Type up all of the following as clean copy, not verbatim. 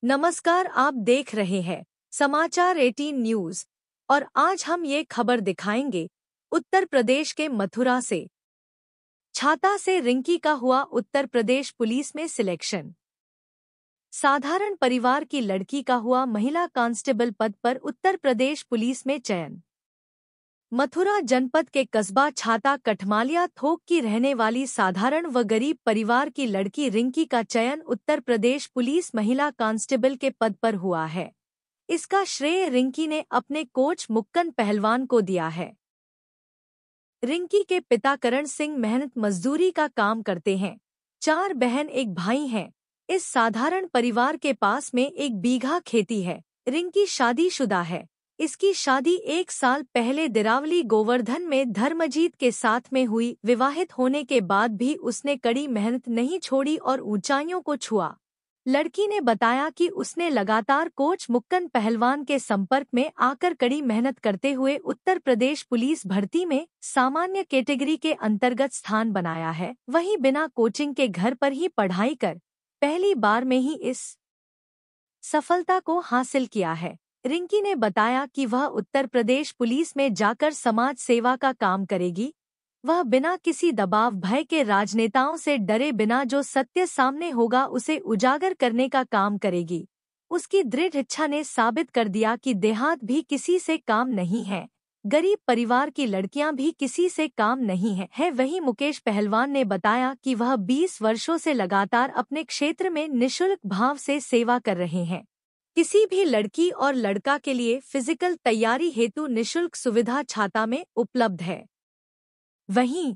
नमस्कार, आप देख रहे हैं समाचार 18 न्यूज और आज हम ये खबर दिखाएंगे। उत्तर प्रदेश के मथुरा से छाता से रिंकी का हुआ उत्तर प्रदेश पुलिस में सिलेक्शन। साधारण परिवार की लड़की का हुआ महिला कांस्टेबल पद पर उत्तर प्रदेश पुलिस में चयन। मथुरा जनपद के कस्बा छाता कठमालिया थोक की रहने वाली साधारण व गरीब परिवार की लड़की रिंकी का चयन उत्तर प्रदेश पुलिस महिला कांस्टेबल के पद पर हुआ है। इसका श्रेय रिंकी ने अपने कोच मुक्कन पहलवान को दिया है। रिंकी के पिता करण सिंह मेहनत मजदूरी का काम करते हैं। 4 बहन एक भाई हैं। इस साधारण परिवार के पास में 1 बीघा खेती है। रिंकी शादीशुदा है। इसकी शादी 1 साल पहले दिरावली गोवर्धन में धर्मजीत के साथ में हुई। विवाहित होने के बाद भी उसने कड़ी मेहनत नहीं छोड़ी और ऊंचाइयों को छुआ। लड़की ने बताया कि उसने लगातार कोच मुक्कन पहलवान के संपर्क में आकर कड़ी मेहनत करते हुए उत्तर प्रदेश पुलिस भर्ती में सामान्य कैटेगरी के अंतर्गत स्थान बनाया है। वहीं बिना कोचिंग के घर पर ही पढ़ाई कर पहली बार में ही इस सफलता को हासिल किया है। रिंकी ने बताया कि वह उत्तर प्रदेश पुलिस में जाकर समाज सेवा का काम करेगी। वह बिना किसी दबाव भय के राजनेताओं से डरे बिना जो सत्य सामने होगा उसे उजागर करने का काम करेगी। उसकी दृढ़ इच्छा ने साबित कर दिया कि देहात भी किसी से काम नहीं है, गरीब परिवार की लड़कियां भी किसी से काम नहीं है। वहीं मुकेश पहलवान ने बताया कि वह 20 वर्षों से लगातार अपने क्षेत्र में निःशुल्क भाव से सेवा कर रहे हैं। किसी भी लड़की और लड़का के लिए फिजिकल तैयारी हेतु निःशुल्क सुविधा छाता में उपलब्ध है। वहीं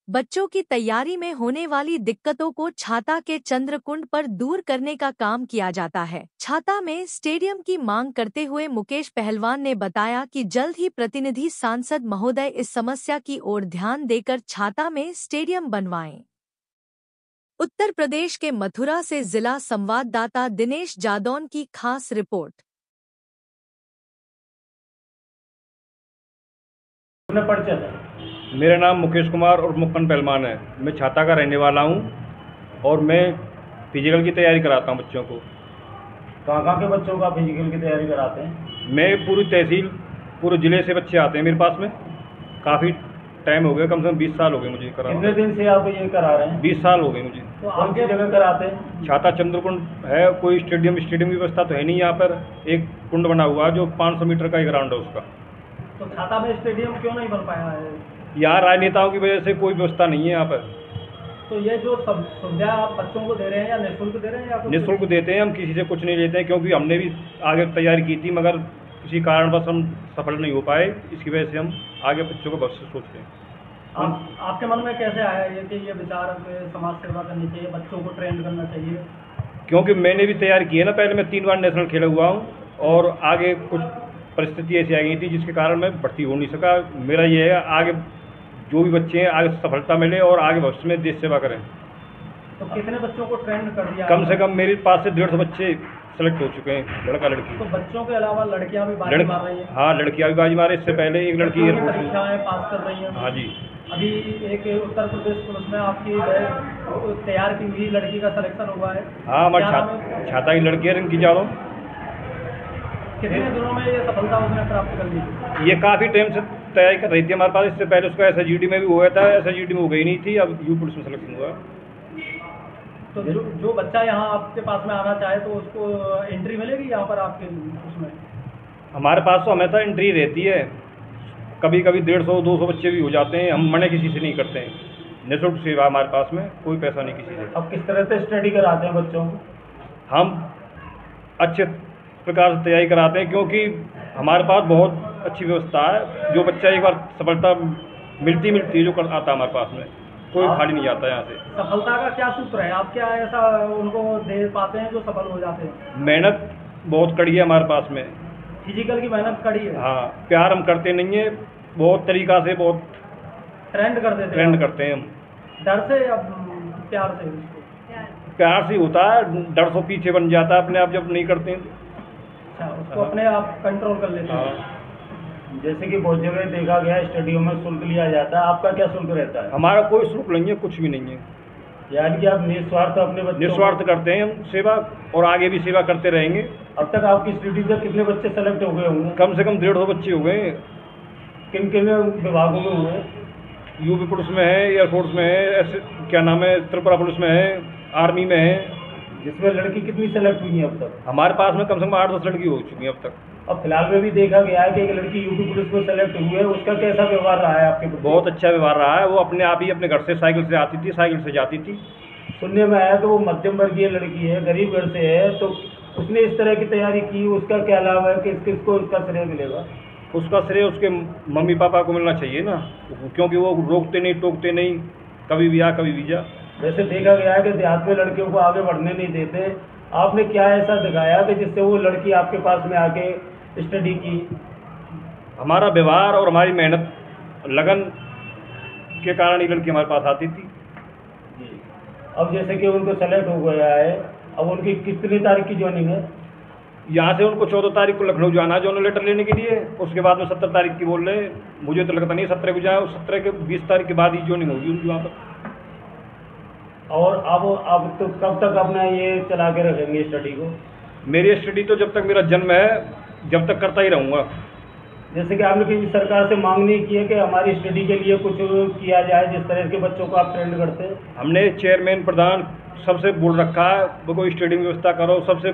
बच्चों की तैयारी में होने वाली दिक्कतों को छाता के चंद्रकुंड पर दूर करने का काम किया जाता है। छाता में स्टेडियम की मांग करते हुए मुकेश पहलवान ने बताया कि जल्द ही प्रतिनिधि सांसद महोदय इस समस्या की ओर ध्यान देकर छाता में स्टेडियम बनवाएं। उत्तर प्रदेश के मथुरा से जिला संवाददाता दिनेश जादौन की खास रिपोर्ट। मेरा नाम मुकेश कुमार और मुक्कन पहलवान है। मैं छाता का रहने वाला हूं और मैं फिजिकल की तैयारी कराता हूं बच्चों को। कहाँ के बच्चों का फिजिकल की तैयारी कराते हैं? मैं पूरी तहसील पूरे ज़िले से बच्चे आते हैं मेरे पास में। काफ़ी टाइम हो गया, कम से कम 20 साल हो गए मुझे करा। कितने दिन से आप ये करा रहे हैं? 20 साल हो गए मुझे। तो आप किस जगह कराते हैं? छाता चंद्रकुंड है। कोई स्टेडियम की व्यवस्था तो है नहीं यहाँ पर। एक कुंड बना हुआ है जो 500 मीटर का एक ग्राउंड है उसका। तो छाता में स्टेडियम क्यों नहीं बन पाया है? यहाँ राजनेताओं की वजह से कोई व्यवस्था नहीं है यहाँ पर। तो ये जो सब सुविधा आप बच्चों को दे रहे हैं या निःशुल्क दे रहे हैं? या निःशुल्क देते हैं, हम किसी से कुछ नहीं लेते हैं, क्योंकि हमने भी आगे तैयारी की थी मगर किसी कारणवश हम सफल नहीं हो पाए। इसकी वजह से हम आगे बच्चों को भविष्य सोच रहे हैं। आपके मन में कैसे आया ये कि ये विचार समाज सेवा करनी चाहिए, बच्चों को ट्रेन करना चाहिए? क्योंकि मैंने भी तैयारी की है ना, पहले मैं 3 बार नेशनल खेला हुआ हूँ और आगे कुछ परिस्थिति ऐसी आ गई थी जिसके कारण मैं भर्ती हो नहीं सका। मेरा ये है आगे जो भी बच्चे हैं आगे सफलता मिले और आगे भविष्य में देश सेवा करें। तो कितने बच्चों को ट्रेन कर दिया? कम से कम मेरे पास से 150 बच्चे सेलेक्ट हो चुके हैं, लड़का लड़की। तो बच्चों के अलावा लड़कियां भी बाजी मार रही हैं? हाँ, लड़कियां भी बाजी मारे। इससे पहले एक लड़की परीक्षाएं पास कर रही हैं। हाँ जी। अभी एक उत्तर प्रदेश पुलिस में आपकी तैयार की हुई लड़की का सिलेक्शन हुआ है। हाँ, हमारे छाता की लड़की है रिंकी जादव। कितने दिनों में ये सफलता उसने प्राप्त कर ली? ये काफ़ी टाइम से तैयारी कर रही थी हमारे पास। इससे पहले उसका SHGD में भी हुआ था, SHGD में हो गई नहीं थी, अब यू पुलिस में सिलेक्शन हुआ। तो जो बच्चा यहाँ आपके पास में आना चाहे तो उसको एंट्री मिलेगी यहाँ पर आपके उसमें? हमारे पास तो हमेशा एंट्री रहती है। कभी कभी 150-200 बच्चे भी हो जाते हैं। हम मना किसी से नहीं करते हैं। निःशुल्क सेवा हमारे पास में, कोई पैसा नहीं किसी से। अब किस तरह से स्टडी कराते हैं बच्चों को? हम अच्छे प्रकार से तैयारी कराते हैं क्योंकि हमारे पास बहुत अच्छी व्यवस्था है। जो बच्चा एक बार सफलता मिलती है जो आता है हमारे पास में, कोई खाली नहीं जाता यहाँ से। सफलता का क्या सूत्र है? आप क्या ऐसा उनको दे पाते हैं जो सफल हो जाते हैं? मेहनत बहुत कड़ी है हमारे पास में। फिजिकल की मेहनत कड़ी है? हाँ, प्यार हम करते नहीं है, बहुत तरीका से बहुत ट्रेंड करते हैं हम। डर से या प्यार से? प्यार से होता है, डर से पीछे बन जाता है अपने आप जब नहीं करते हैं। अच्छा, उसको अपने आप कंट्रोल कर लेते हैं। जैसे कि बहुत जगह देखा गया स्टेडियम में शुल्क लिया जाता है, आपका क्या शुल्क रहता है? हमारा कोई शुल्क नहीं है, कुछ भी नहीं है। यानी कि आप निस्वार्थ अपने बच्चों निस्वार्थ करते हैं हम सेवा, और आगे भी सेवा करते रहेंगे। अब तक आपकी स्टडी से कितने बच्चे सेलेक्ट हो गए होंगे? कम से कम 150 बच्चे हो गए। किन किन विभागों में हुए? यूपी पुलिस में है, एयरफोर्स में है, ऐसे क्या नाम है, त्रिपुरा पुलिस में है, आर्मी में है। जिसमें लड़की कितनी सेलेक्ट हुई है अब तक? हमारे पास में कम से कम 8-10 लड़की हो चुकी हैं अब तक। अब फिलहाल में भी देखा गया है कि एक लड़की यूपी पुलिस में सेलेक्ट हुई है, उसका कैसा व्यवहार रहा है आपके प्रति? बहुत अच्छा व्यवहार रहा है। वो अपने आप ही अपने घर से साइकिल से आती थी, साइकिल से जाती थी। सुनने में आया कि वो मध्यम वर्गीय लड़की है, गरीब घर से है, तो उसने इस तरह की तैयारी की, उसका क्या लाभ है, किस किसको इसका श्रेय मिलेगा? उसका श्रेय उसके मम्मी पापा को मिलना चाहिए ना, क्योंकि वो रोकते नहीं टोकते नहीं, कभी भी आ कभी भी जा। वैसे देखा गया है कि देहात में लड़कियों को आगे बढ़ने नहीं देते, आपने क्या ऐसा दिखाया कि जिससे वो लड़की आपके पास में आके स्टडी की? हमारा व्यवहार और हमारी मेहनत लगन के कारण ये लड़की हमारे पास आती थी। जी। अब जैसे कि उनको सेलेक्ट हो गया है, अब उनकी कितनी तारीख की ज्वाइनिंग है? यहाँ से उनको 14 तारीख को लखनऊ जाना है जॉइनिंग लेटर लेने के लिए। उसके बाद में 17 तारीख की बोल रहे हैं, मुझे तो लगता नहीं 17 को जाए, 17 के 20 तारीख के बाद ही ज्वाइनिंग होगी उनकी वहाँ पर। और अब तो कब तक अपना ये चला के रखेंगे स्टडी को? मेरी स्टडी तो जब तक मेरा जन्म है, जब तक करता ही रहूँगा। जैसे कि आपने किसी सरकार से मांग नहीं की है कि हमारी स्टडी के लिए कुछ किया जाए, जिस तरह के बच्चों को आप ट्रेंड करते हैं? हमने चेयरमैन प्रधान सबसे बोल रखा है, वो कोई स्टडी की व्यवस्था करो, सबसे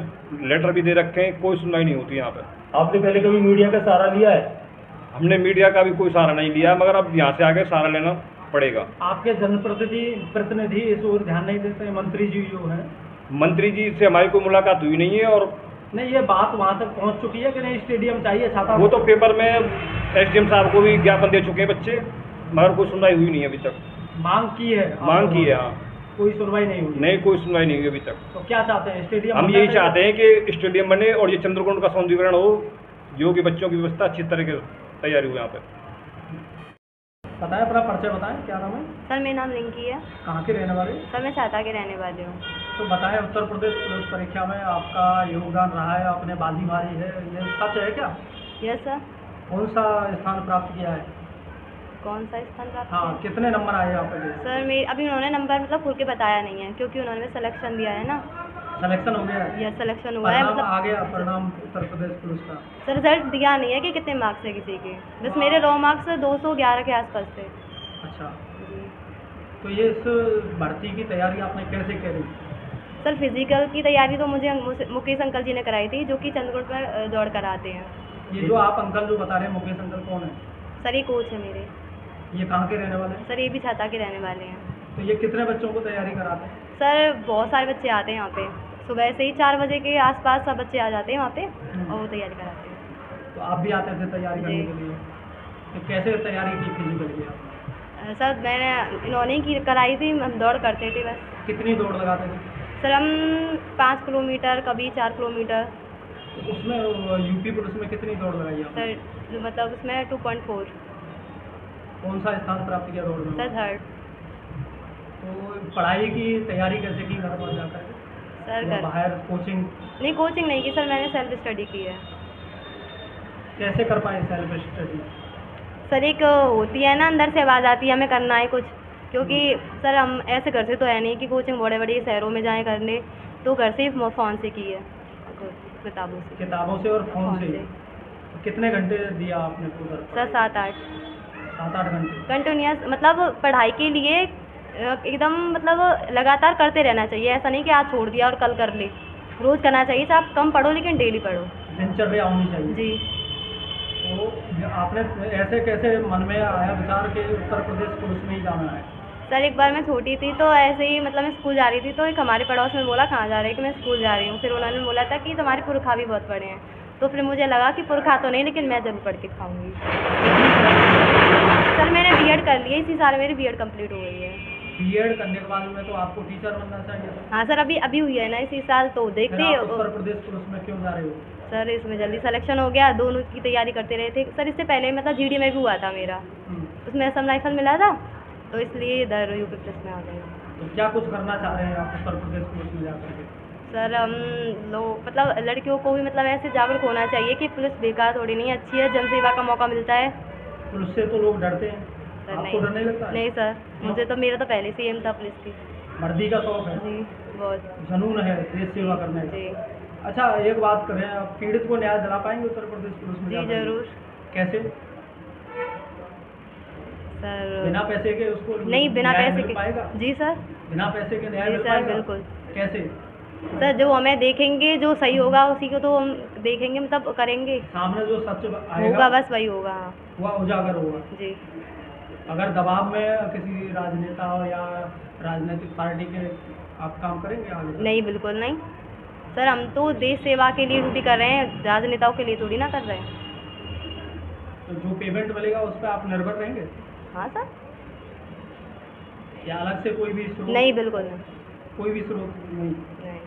लेटर भी दे रखे हैं, कोई सुनवाई नहीं होती यहाँ पर। आपने पहले कभी मीडिया का सहारा लिया है? हमने मीडिया का भी कोई सहारा नहीं लिया, मगर अब यहाँ से आगे सहारा लेना पड़ेगा। आपके जनप्रतिनिधि इस ओर ध्यान नहीं देते? मंत्री जी जो हैं, मंत्री जी से हमारी कोई मुलाकात हुई नहीं है। और नहीं, ये बात वहाँ तक पहुँच चुकी है कि नहीं स्टेडियम चाहिए छाता? वो तो पेपर में एसडीएम साहब को भी ज्ञापन दे चुके हैं बच्चे, मगर कोई सुनवाई हुई नहीं अभी तक। मांग की है? मांग की है, हाँ। कोई सुनवाई नहीं हुई? नहीं, कोई सुनवाई नहीं हुई अभी तक। तो क्या चाहते हैं? स्टेडियम हम यही चाहते हैं कि स्टेडियम बने और ये चंद्रकुंड का सौंदर्यीकरण हो, जो कि बच्चों की व्यवस्था अच्छी तरह की तैयारी हो यहाँ पर। बताएं, अपना परिचय बताएं, क्या नाम है? सर मेरा नाम रिंकी है। कहाँ के रहने वाले? सर मैं छाता के रहने वाली हूँ। तो बताएं, उत्तर प्रदेश पुलिस परीक्षा में आपका योगदान रहा है, आपने बाजी मारी है, ये सच है क्या? Yes sir. कौन सा स्थान प्राप्त किया है? कौन सा स्थान प्राप्त हाँ, किया? कितने नंबर आए आपके? सर मेरे अभी उन्होंने नंबर मतलब खुल के बताया नहीं है, क्योंकि उन्होंने सिलेक्शन दिया है ना। सिलेक्शन हो गया है? यस सिलेक्शन हुआ है, परिणाम मतलब आ गया, परिणाम उत्तर प्रदेश पुलिस का? सर रिजल्ट दिया नहीं है कि कितने मार्क्स है किसी के, बस मेरे रो मार्क्स 211 के आसपास थे। अच्छा, जी तो ये इस भर्ती की तैयारी आपने कैसे करी? सर फिजिकल की तैयारी तो मुझे मुकेश अंकल जी ने कराई थी, जो कि चंद्रकुंड में दौड़ कराते हैं। ये जो आप अंकल जो बता रहे हैं, मुकेश अंकल कौन है? सर ये कोच है मेरे। ये कहाँ के रहने वाले हैं? सर ये भी छाता के रहने वाले हैं। तो ये कितने बच्चों को तैयारी कराते हैं? सर बहुत सारे बच्चे आते हैं यहाँ पे, सुबह से ही 4 बजे के आसपास सब बच्चे आ जाते हैं वहाँ पे और वो तैयारी कराते हैं। तो आप भी आते थे तैयारी करने के लिए? तो कैसे तैयारी की फिजिकल की आप? सर मैंने इन्होंने ही कराई थी, हम दौड़ करते थे बस। कितनी दौड़ लगाते थे? सर हम 5 किलोमीटर, कभी 4 किलोमीटर। तो उसमें यूपी पुलिस में कितनी दौड़ लगाई आपने? सर मतलब उसमें 2.4। कौन सा स्थान प्राप्त किया दौड़ में? Sir 3rd। तो पढ़ाई की तैयारी कैसे की घर पर जाकर? सर या घर बाहर कोचिंग? नहीं, कोचिंग नहीं की सर, मैंने सेल्फ स्टडी की है। कैसे कर पाए सेल्फ स्टडी? सर एक होती है ना, अंदर से आवाज़ आती है हमें करना है कुछ, क्योंकि सर हम ऐसे घर से तो है नहीं कि कोचिंग बड़े बड़े शहरों में जाएं करने, तो घर से ही फ़ोन से की है, किताबों से। किताबों से और फ़ोन से? तो कितने घंटे दिया आपने पूरा? सर 7-8 घंटे कंटिन्यूस, मतलब पढ़ाई के लिए एकदम मतलब लगातार करते रहना चाहिए, ऐसा नहीं कि आज छोड़ दिया और कल कर ले, रोज़ करना चाहिए। चाहे आप कम पढ़ो लेकिन डेली पढ़ो। दिनचर्या होनी चाहिए जी। तो आपने ऐसे कैसे मन में आया विचार कि उत्तर प्रदेश पुलिस में ही जाना है? सर एक बार मैं छोटी थी तो ऐसे ही मतलब मैं स्कूल जा रही थी, तो एक हमारे पड़ोस में बोला कहाँ जा रही है, कि मैं स्कूल जा रही हूँ। फिर उन्होंने बोला था कि तुम्हारे पुरखा भी बहुत पढ़े हैं, तो फिर मुझे लगा कि पुरखा तो नहीं लेकिन मैं जरूर पढ़ के खाऊंगी। सर मैंने बीएड कर लिया, इसी साल मेरी बीएड कंप्लीट हो गई है। बीएड करने के बाद में तो आपको टीचर बनना चाहिए था? हाँ सर, अभी हुई है ना इसी साल, तो देखते हैं। उत्तर प्रदेश पुलिस में क्यों जा रहे हो? सर इसमें जल्दी सिलेक्शन हो गया, दोनों की तैयारी करते रहे थे। सर इससे पहले मतलब जीडी में भी हुआ था मेरा, उसमें असम राइफल मिला था, तो इसलिए इधर यूपी पुलिस में आ गए। तो क्या कुछ करना चाह रहे हैं आप उत्तर प्रदेश पुलिस में जाकर के? सर हम लोग मतलब लड़कियों को भी मतलब ऐसे जागरूक होना चाहिए कि पुलिस बेकार थोड़ी नहीं, अच्छी है, जनसेवा का मौका मिलता है। पुलिस से तो लोग डरते हैं, सर आपको डर नहीं लगता है? नहीं सर, मुझे तो मेरा तो पहले से एम था पुलिस की। वर्दी का शौक है, जी बहुत। जुनून है देश सेवा करने का। जी अच्छा, एक बात करें, आप पीड़ित को न्याय दिला पाएंगे उत्तर प्रदेश पुलिस में जी जाकर? जरूर कैसे? सर। बिना पैसे के उसको नहीं, बिना न्याय पैसे मिल पाएगा? के। जी सर। बिना पैसे के न्याय जी मिल सर, पाएगा? बिल्कुल। कैसे? सर जो हमें देखेंगे, जो सही होगा उसी को तो हम देखेंगे, मतलब करेंगे। सामने जो सच होगा आएगा बस वही होगा। हाँ वह उजागर होगा। जी। अगर दबाव में किसी राजनेता हो या राजनीतिक पार्टी के आप काम करेंगे आगे? नहीं, बिल्कुल नहीं सर, हम तो देश सेवा के लिए ड्यूटी कर रहे हैं, राजनेताओं के लिए थोड़ी ना कर रहे हैं। तो जो पेमेंट मिलेगा उस पर आप निर्भर रहेंगे हाँ सर। या अलग से कोई भी स्रोत? नहीं, बिल्कुल नहीं। कोई भी स्रोत नहीं? नहीं।